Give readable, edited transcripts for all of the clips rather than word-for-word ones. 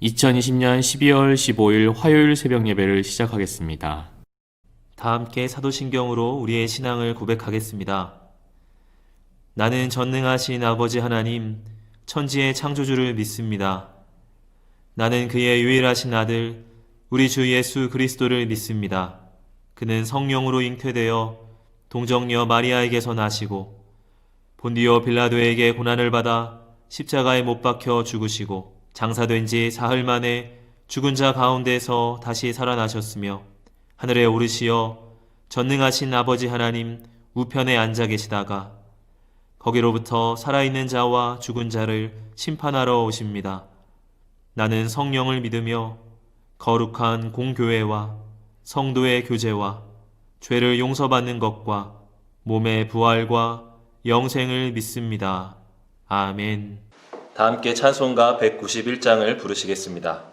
2020년 12월 15일 화요일 새벽 예배를 시작하겠습니다. 다 함께 사도신경으로 우리의 신앙을 고백하겠습니다. 나는 전능하신 아버지 하나님, 천지의 창조주를 믿습니다. 나는 그의 유일하신 아들, 우리 주 예수 그리스도를 믿습니다. 그는 성령으로 잉태되어 동정녀 마리아에게서 나시고 본디오 빌라도에게 고난을 받아 십자가에 못 박혀 죽으시고 장사된 지 사흘 만에 죽은 자 가운데서 다시 살아나셨으며 하늘에 오르시어 전능하신 아버지 하나님 우편에 앉아 계시다가 거기로부터 살아있는 자와 죽은 자를 심판하러 오십니다. 나는 성령을 믿으며 거룩한 공교회와 성도의 교제와 죄를 용서받는 것과 몸의 부활과 영생을 믿습니다. 아멘. 다 함께 찬송가 191장을 부르시겠습니다.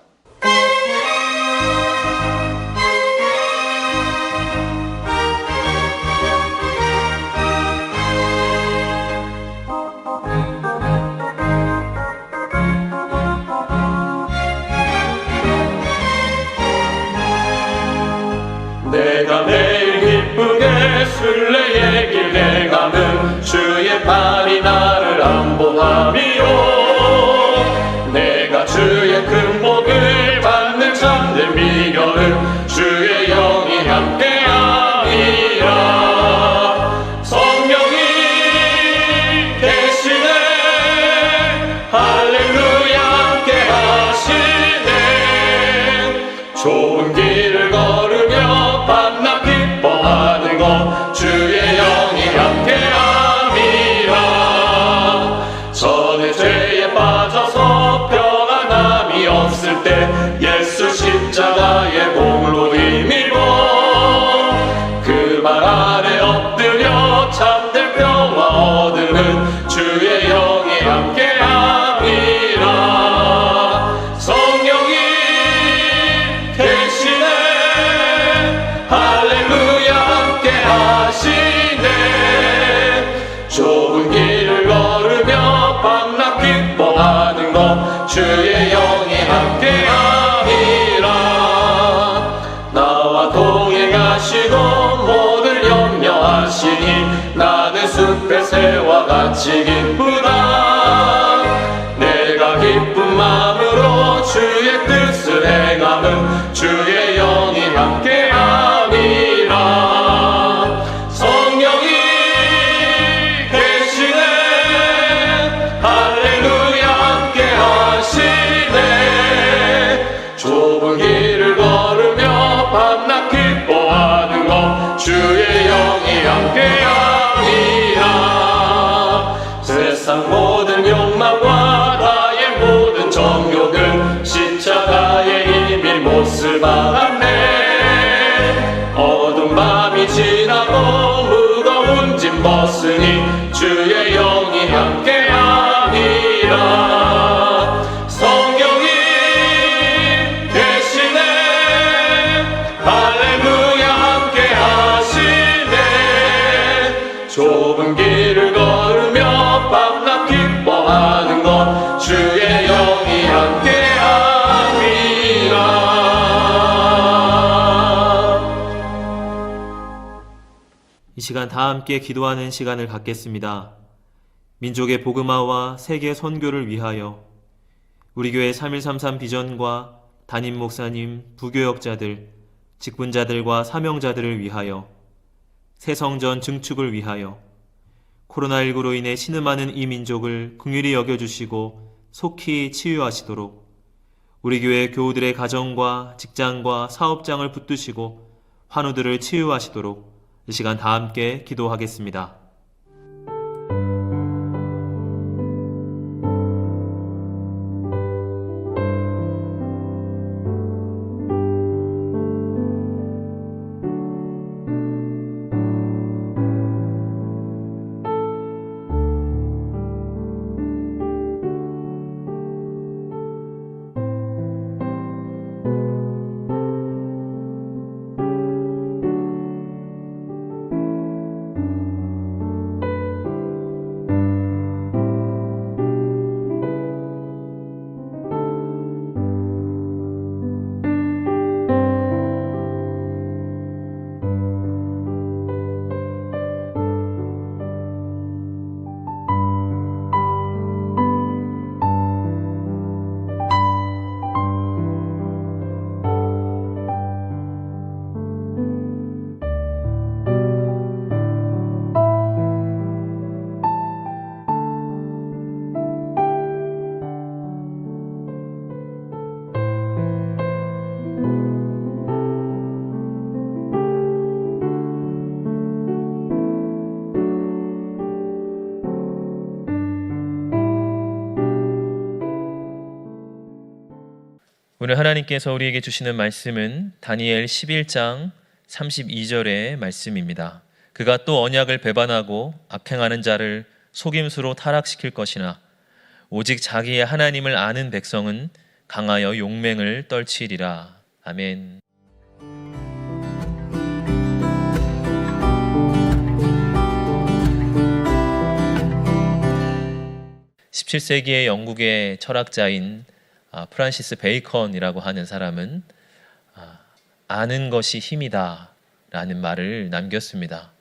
내가 매일 기쁘게 순례의 길 내가는 주의 팔이 나를 안보함이요 내가 주의 큰 복을 받는 참된 미련은 주의 영이 함께함이라 성령이 계시네 할렐루야 함께하시네 좋은 길을 걸으며 밤낮 기뻐하는 것 주의 영이 함께함이라 전에 죄에 빠져서 평안함이 없을 때 예수 십자가의 공로 힘입어 그 말 아래 엎드려 참된 평화 얻으는 주의 영이 함께함이라 성령이 계시네 할렐루야 함께하시네 좁은 길을 걸으며 밤낮 기뻐하는 것 주의 영이 함께함이라 나와 동행하시고 모든 염려하시니 나는 숲의 새와 같이 기쁘다 내가 기쁜 마음으로 주의 뜻을 행함은 주의 영이 함께함이라 성령이 계시네 할렐루야 함께하시네 좁은 길을 걸으며 밤낮 기뻐하는 것 주의 영이 함께함이라 세상 모든 욕망과 나의 모든 정욕을 십자가의 힘이 못을 박았네 어두운 밤이 지나고 무거운 짐 벗으니 주의 영이 함께함이라 성령이 계시네 할렐루야 함께하시네 좁은 길을 걸으며 밤낮 기뻐하는 것 주의 영이 함께함이라 이 시간 다 함께 기도하는 시간을 갖겠습니다. 민족의 복음화와 세계 선교를 위하여 우리 교회 3133 비전과 담임 목사님, 부교역자들, 직분자들과 사명자들을 위하여 새성전 증축을 위하여 코로나19로 인해 신음하는 이 민족을 긍휼히 여겨주시고 속히 치유하시도록 우리 교회 교우들의 가정과 직장과 사업장을 붙드시고 환우들을 치유하시도록 이 시간 다 함께 기도하겠습니다. 오늘 하나님께서 우리에게 주시는 말씀은 다니엘 11장 32절의 말씀입니다. 그가 또 언약을 배반하고 악행하는 자를 속임수로 타락시킬 것이나 오직 자기의 하나님을 아는 백성은 강하여 용맹을 떨치리라. 아멘. 17세기의 영국의 철학자인 프란시스 베이컨이라고 하는 사람은 아는 것이 힘이다 라는 말을 남겼습니다.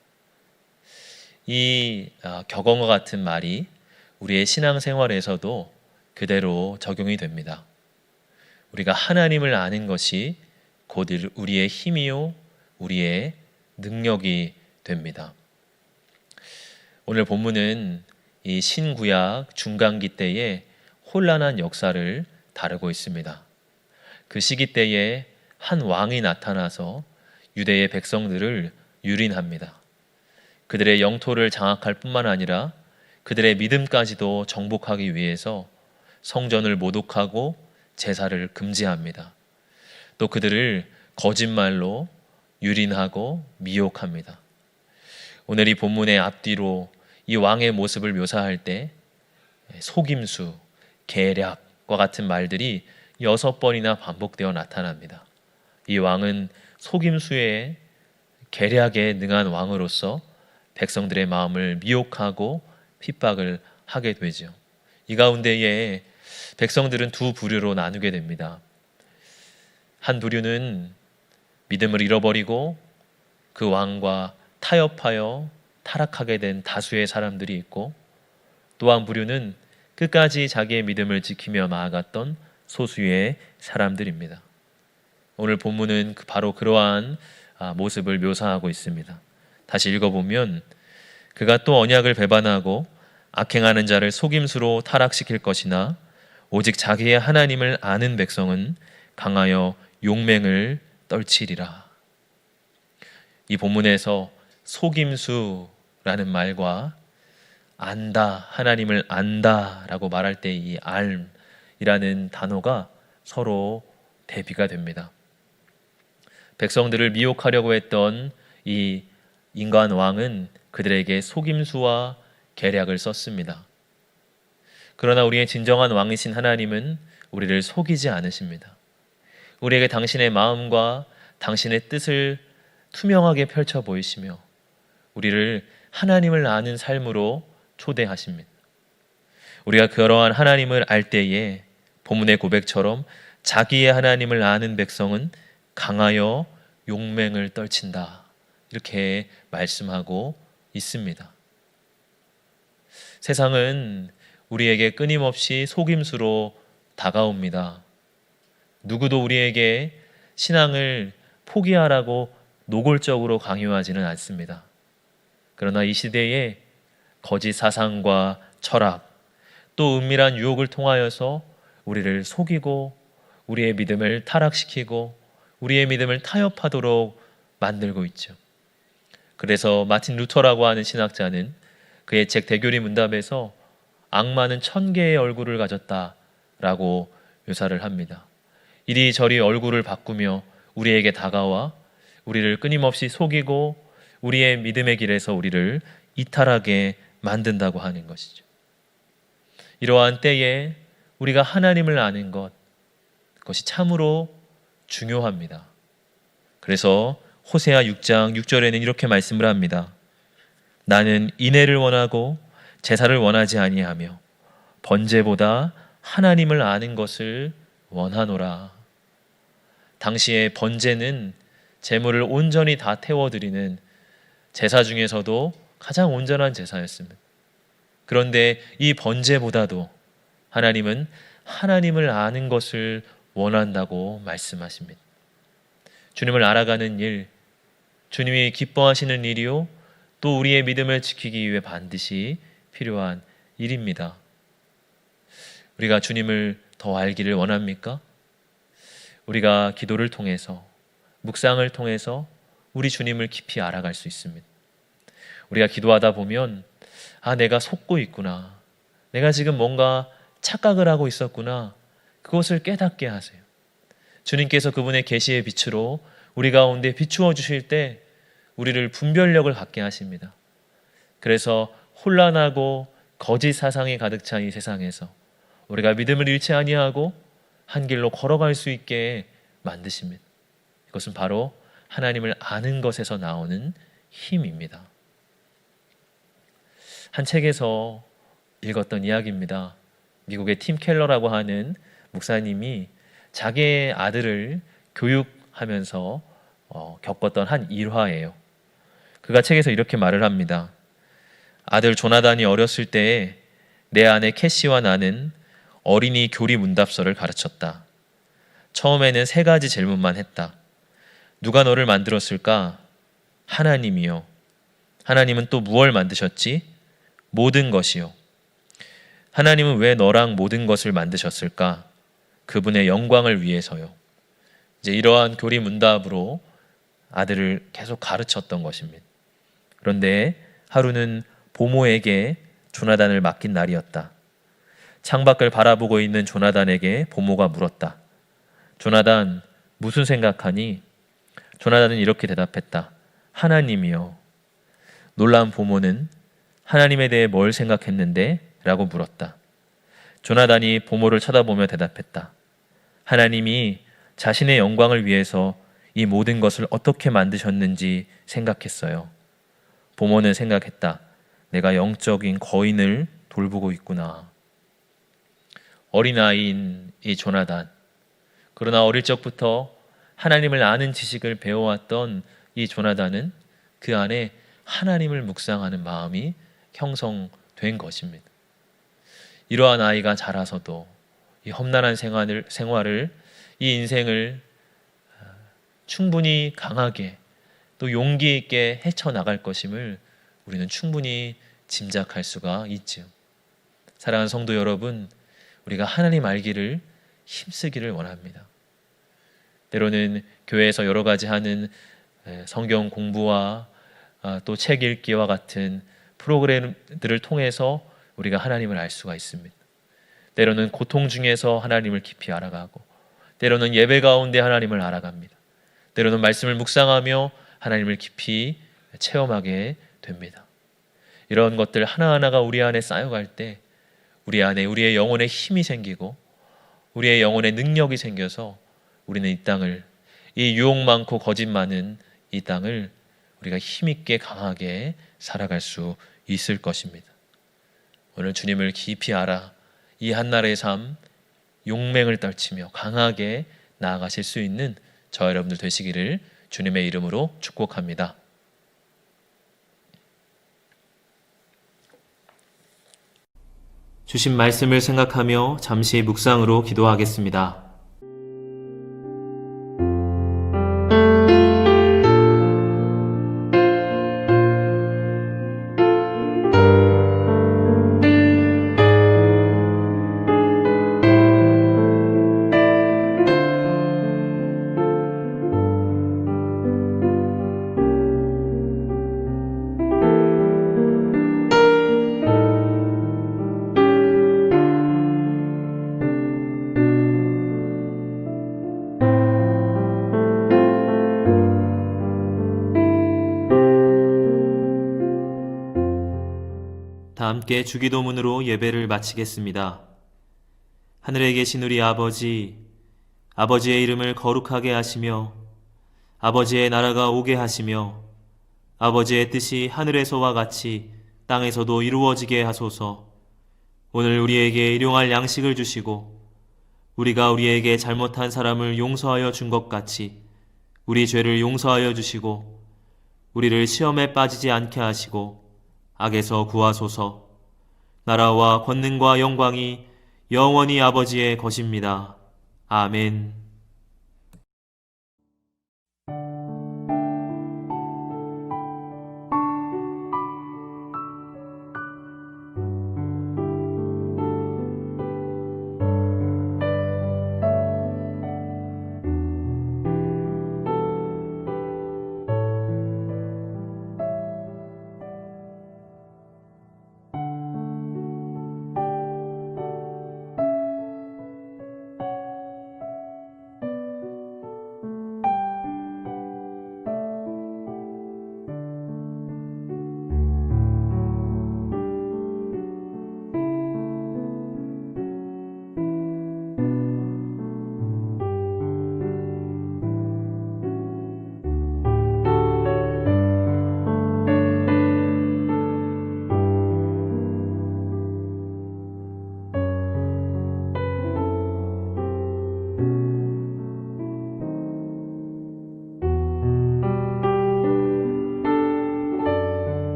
이 격언과 같은 말이 우리의 신앙생활에서도 그대로 적용이 됩니다. 우리가 하나님을 아는 것이 곧 우리의 힘이요 우리의 능력이 됩니다. 오늘 본문은 이 신구약 중간기 때의 혼란한 역사를 다루고 있습니다. 그 시기 때에 한 왕이 나타나서 유대의 백성들을 유린합니다. 그들의 영토를 장악할 뿐만 아니라 그들의 믿음까지도 정복하기 위해서 성전을 모독하고 제사를 금지합니다. 또 그들을 거짓말로 유린하고 미혹합니다. 오늘 이 본문의 앞뒤로 이 왕의 모습을 묘사할 때 속임수, 계략과 같은 말들이 6번이나 반복되어 나타납니다. 이 왕은 속임수에 계략에 능한 왕으로서 백성들의 마음을 미혹하고 핍박을 하게 되죠. 이 가운데에 백성들은 두 부류로 나누게 됩니다. 한 부류는 믿음을 잃어버리고 그 왕과 타협하여 타락하게 된 다수의 사람들이 있고, 또 한 부류는 끝까지 자기의 믿음을 지키며 나아갔던 소수의 사람들입니다. 오늘 본문은 바로 그러한 모습을 묘사하고 있습니다. 다시 읽어보면 그가 또 언약을 배반하고 악행하는 자를 속임수로 타락시킬 것이나 오직 자기의 하나님을 아는 백성은 강하여 용맹을 떨치리라. 이 본문에서 속임수라는 말과 안다, 하나님을 안다라고 말할 때 이 알이라는 단어가 서로 대비가 됩니다. 백성들을 미혹하려고 했던 이 인간 왕은 그들에게 속임수와 계략을 썼습니다. 그러나 우리의 진정한 왕이신 하나님은 우리를 속이지 않으십니다. 우리에게 당신의 마음과 당신의 뜻을 투명하게 펼쳐 보이시며 우리를 하나님을 아는 삶으로 초대하십니다. 우리가 그러한 하나님을 알 때에 본문의 고백처럼 자기의 하나님을 아는 백성은 강하여 용맹을 떨친다, 이렇게 말씀하고 있습니다. 세상은 우리에게 끊임없이 속임수로 다가옵니다. 누구도 우리에게 신앙을 포기하라고 노골적으로 강요하지는 않습니다. 그러나 이 시대에 거짓 사상과 철학, 또 은밀한 유혹을 통하여서 우리를 속이고 우리의 믿음을 타락시키고 우리의 믿음을 타협하도록 만들고 있죠. 그래서 마틴 루터라고 하는 신학자는 그의 책 대교리 문답에서 악마는 1000개의 얼굴을 가졌다라고 묘사를 합니다. 이리저리 얼굴을 바꾸며 우리에게 다가와 우리를 끊임없이 속이고 우리의 믿음의 길에서 우리를 이탈하게 만든다고 하는 것이죠. 이러한 때에 우리가 하나님을 아는 것, 그것이 참으로 중요합니다. 그래서 호세아 6장 6절에는 이렇게 말씀을 합니다. 나는 인애를 원하고 제사를 원하지 아니하며 번제보다 하나님을 아는 것을 원하노라. 당시의 번제는 제물을 온전히 다 태워드리는 제사 중에서도 가장 온전한 제사였습니다. 그런데 이 번제보다도 하나님은 하나님을 아는 것을 원한다고 말씀하십니다. 주님을 알아가는 일, 주님이 기뻐하시는 일이요, 또 우리의 믿음을 지키기 위해 반드시 필요한 일입니다. 우리가 주님을 더 알기를 원합니까? 우리가 기도를 통해서, 묵상을 통해서 우리 주님을 깊이 알아갈 수 있습니다. 우리가 기도하다 보면 내가 속고 있구나, 내가 지금 뭔가 착각을 하고 있었구나, 그것을 깨닫게 하세요. 주님께서 그분의 계시의 빛으로 우리 가운데 비추어 주실 때 우리를 분별력을 갖게 하십니다. 그래서 혼란하고 거짓 사상이 가득 찬 이 세상에서 우리가 믿음을 잃지 아니하고 한 길로 걸어갈 수 있게 만드십니다. 이것은 바로 하나님을 아는 것에서 나오는 힘입니다. 한 책에서 읽었던 이야기입니다. 미국의 팀 켈러라고 하는 목사님이 자기의 아들을 교육하면서 겪었던 한 일화예요. 그가 책에서 이렇게 말을 합니다. 아들 조나단이 어렸을 때에 내 아내 캐시와 나는 어린이 교리 문답서를 가르쳤다. 처음에는 3가지 질문만 했다. 누가 너를 만들었을까? 하나님이요. 하나님은 또 무엇을 만드셨지? 모든 것이요. 하나님은 왜 너랑 모든 것을 만드셨을까? 그분의 영광을 위해서요. 이제 이러한 교리 문답으로 아들을 계속 가르쳤던 것입니다. 그런데 하루는 보모에게 조나단을 맡긴 날이었다. 창밖을 바라보고 있는 조나단에게 보모가 물었다. 조나단, 무슨 생각하니? 조나단은 이렇게 대답했다. 하나님이요. 놀란 보모는 하나님에 대해 뭘 생각했는데? 라고 물었다. 조나단이 보모를 쳐다보며 대답했다. 하나님이 자신의 영광을 위해서 이 모든 것을 어떻게 만드셨는지 생각했어요. 보모는 생각했다. 내가 영적인 거인을 돌보고 있구나. 어린아이인 이 조나단. 그러나 어릴 적부터 하나님을 아는 지식을 배워왔던 이 조나단은 그 안에 하나님을 묵상하는 마음이 형성된 것입니다. 이러한 아이가 자라서도 이 험난한 생활을 이 인생을 충분히 강하게 또 용기 있게 헤쳐나갈 것임을 우리는 충분히 짐작할 수가 있지요. 사랑하는 성도 여러분, 우리가 하나님 알기를 힘쓰기를 원합니다. 때로는 교회에서 여러 가지 하는 성경 공부와 또 책 읽기와 같은 프로그램들을 통해서 우리가 하나님을 알 수가 있습니다. 때로는 고통 중에서 하나님을 깊이 알아가고, 때로는 예배 가운데 하나님을 알아갑니다. 때로는 말씀을 묵상하며 하나님을 깊이 체험하게 됩니다. 이런 것들 하나하나가 우리 안에 쌓여갈 때 우리 안에 우리의 영혼에 힘이 생기고 우리의 영혼에 능력이 생겨서 우리는 이 땅을, 이 유혹 많고 거짓 많은 이 땅을 우리가 힘있게 강하게 살아갈 수 있을 것입니다. 오늘 주님을 깊이 알아 이 한나라의 삶 용맹을 떨치며 강하게 나아가실 수 있는 저와 여러분들 되시기를 주님의 이름으로 축복합니다. 주신 말씀을 생각하며 잠시 묵상으로 기도하겠습니다. 다 함께 주기도문으로 예배를 마치겠습니다. 하늘에 계신 우리 아버지, 아버지의 이름을 거룩하게 하시며 아버지의 나라가 오게 하시며 아버지의 뜻이 하늘에서와 같이 땅에서도 이루어지게 하소서. 오늘 우리에게 일용할 양식을 주시고 우리가 우리에게 잘못한 사람을 용서하여 준 것 같이 우리 죄를 용서하여 주시고 우리를 시험에 빠지지 않게 하시고 악에서 구하소서. 나라와 권능과 영광이 영원히 아버지의 것입니다. 아멘.